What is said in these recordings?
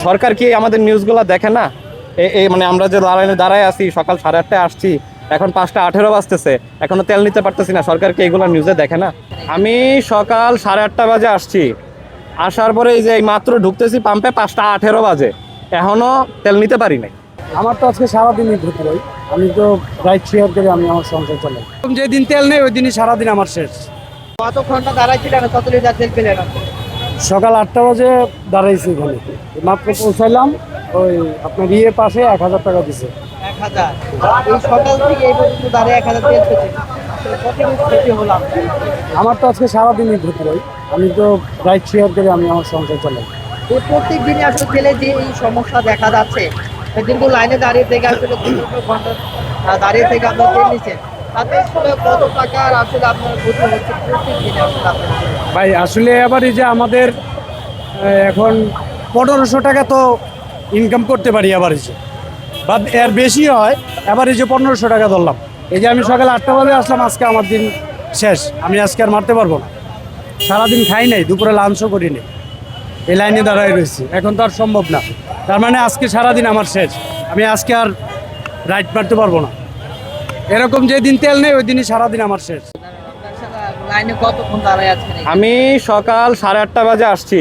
সরকার কি আমাদের নিউজগুলো দেখে না? এই মানে আমরা যে লাইনে দাঁড়ায় আছি, সকাল 8:30টায় আসছি, এখন 5:18 বাজতেছে, এখনো তেল নিতে পারতেছি না। সরকার কি এইগুলো নিউজে দেখে না? আমি সকাল 8:30 বাজে আসছি, আসার পরে এই যে এই মাত্র ঢুকতেছি পাম্পে 5:18 বাজে, এখনো তেল নিতে পারি নাই। আমার তো আজকে সারাদিনই ঘুরতে ভাই, আমি তো রাইড শেয়ার করে আমি আমার সংসার চালাই। যেদিন তেল নেই ওই দিনই সারাদিন আমার শেষ। কত ঘন্টা দাঁড়াইছিলেন, কত লিটার তেল পেলেন আপনি? সকাল 8টা বাজে দাঁড়াইছি এখানে, মাত্র পৌঁছাইলাম। ওই আপনার পাশে 1000 টাকা দিছে। 1000? এই সকাল থেকে এই পর্যন্ত দাঁড়িয়ে 1000 তেল পেয়েছেন, আসলে কতটুকু ক্ষতি হলো আপনার? আমার তো আজকে সারাদিনই ঘুরতে ভাই, আমি তো রাইড শেয়ার করে আমি আমার সংসার চালাই। এই প্রত্যেক দিনই আসলে তেলে যে এই সমস্যা দেখা যাচ্ছে, দীর্ঘ লাইনে দাঁড়িয়ে থেকে আসলে 2 ঘন্টা দাঁড়িয়ে থেকে আপনার তেল নিচ্ছেন, তাতে আসলে কত টাকার আসলে আপনার ক্ষতি হচ্ছে প্রত্যেক দিনে আসলে আপনার? ভাই আসলে আবার এই যে আমাদের এখন 1500 টাকা তো ইনকাম করতে পারি, আবার এই যে বা এর বেশি হয়, আবার এই যে 1500 টাকা ধরলাম। এই যে আমি সকাল 8টা বাজে আসলাম, আজকে আমার দিন শেষ। আমি আজকে আর মারতে পারবো না, সারাদিন খাই নাই, দুপুরে লাঞ্চও করি নাই, এই লাইনে দাঁড়ায় রয়েছি, এখন তো আর সম্ভব না। তার মানে আজকে সারাদিন আমার শেষ, আমি আজকে আর রাইড মারতে পারবো না। এরকম যেদিন তেল নেই ওই দিনই সারাদিন আমার শেষ। লাইনে কতক্ষণ দাঁড়ায় আছেন? আমি সকাল 8:30 বাজে আসছি,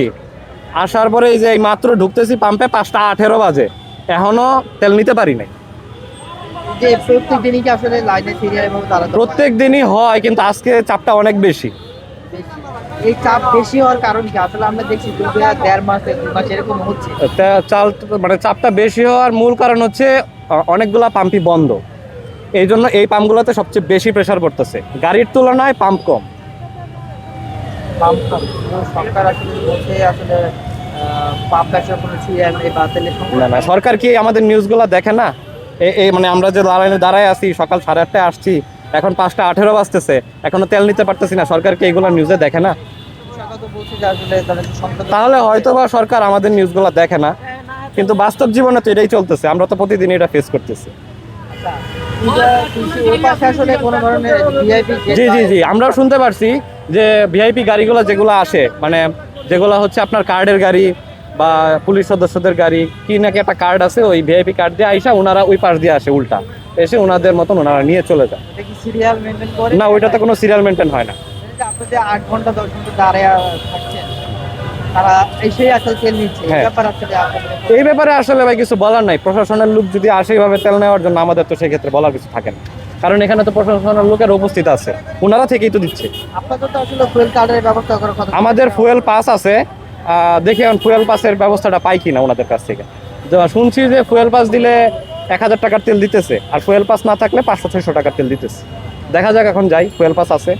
আসার পরে এই যে এই মাত্র ঢুকতেছি পাম্পে 5:18 বাজে, এখনো তেল নিতে পারি নাই। যে প্রত্যেক দিনই কি আসলে লাইনে সিরিয়াল এবং দাঁড়াতে প্রত্যেক দিনই হয়, কিন্তু আজকে চাপটা অনেক বেশি। এই চাপ বেশি হওয়ার কারণ কি? আসলে আমরা দেখছি 1.5 মাস 2 মাস এরকম হচ্ছে। মানে চাপটা বেশি হওয়ার মূল কারণ হচ্ছে অনেকগুলা পাম্পই বন্ধ, এই জন্য এই পাম্পগুলোতে সবচেয়ে বেশি প্রেসার পড়তেছে। গাড়ির তুলনায় পাম্প কম। সরকার আসলে বলছে আসলে পাম্প আসলে কোনো সিরিয়াল নেই বা তেলের না না, সরকার কি আমাদের নিউজগুলো দেখে না? এই মানে আমরা যে লাইনে দাঁড়ায় আছি, সকাল 8:30টায় আসছি, এখন 5:18 বাজতেছে, এখনো তেল নিতে পারতেছি না। সরকার কি এইগুলো নিউজে দেখে না? তাহলে হয়তো বা সরকার আমাদের নিউজগুলো দেখে না, কিন্তু বাস্তব জীবনে তো এটাই চলতেছে, আমরা তো প্রতিদিন এটা ফেস করতেছি। জি জি জি, আমরাও শুনতে পারছি যে ভিআইপি গাড়িগুলো যেগুলো আসে, মানে যেগুলো হচ্ছে আপনার কার্ডের গাড়ি বা পুলিশ সদস্যদের গাড়ি, কি নাকি একটা কার্ড আছে, ওই ভিআইপি কার্ড দিয়ে আইসা ওনারা ওই পাশ দিয়ে আসে, উল্টা এসে ওনাদের মতন ওনারা নিয়ে চলে যায়। না, ওইটাতে কোনো সিরিয়াল মেনটেন হয় না। আপনি যে 8 ঘন্টা 10 ঘন্টা দাঁড়িয়ে থাকছেন, তারা এসেই আসলে তেল নিচ্ছে, হ্যাঁ। এই ব্যাপারে আসলে ভাই কিছু বলার নাই। প্রশাসনের লোক যদি আসে এইভাবে তেল নেওয়ার জন্য, আমাদের তো সেক্ষেত্রে বলার কিছু থাকে না, কারণ এখানে তো প্রশাসনের লোকের উপস্থিত আছে, ওনারা থেকেই তো দিচ্ছে। আপনাদের তো আসলে ফুয়েল কার্ডের ব্যবস্থা করার কথা। আমাদের ফুয়েল পাস আছে, দেখি এখন ফুয়েল পাসের ব্যবস্থাটা পাই কিনা ওনাদের কাছ থেকে। শুনছি যে ফুয়েল পাস দিলে 1000 টাকার তেল দিতেছে, আর ফুয়েল পাস না থাকলে 500-600 টাকার তেল দিতেছে। দেখা যাক, এখন যাই, ফুয়েল পাস আছে।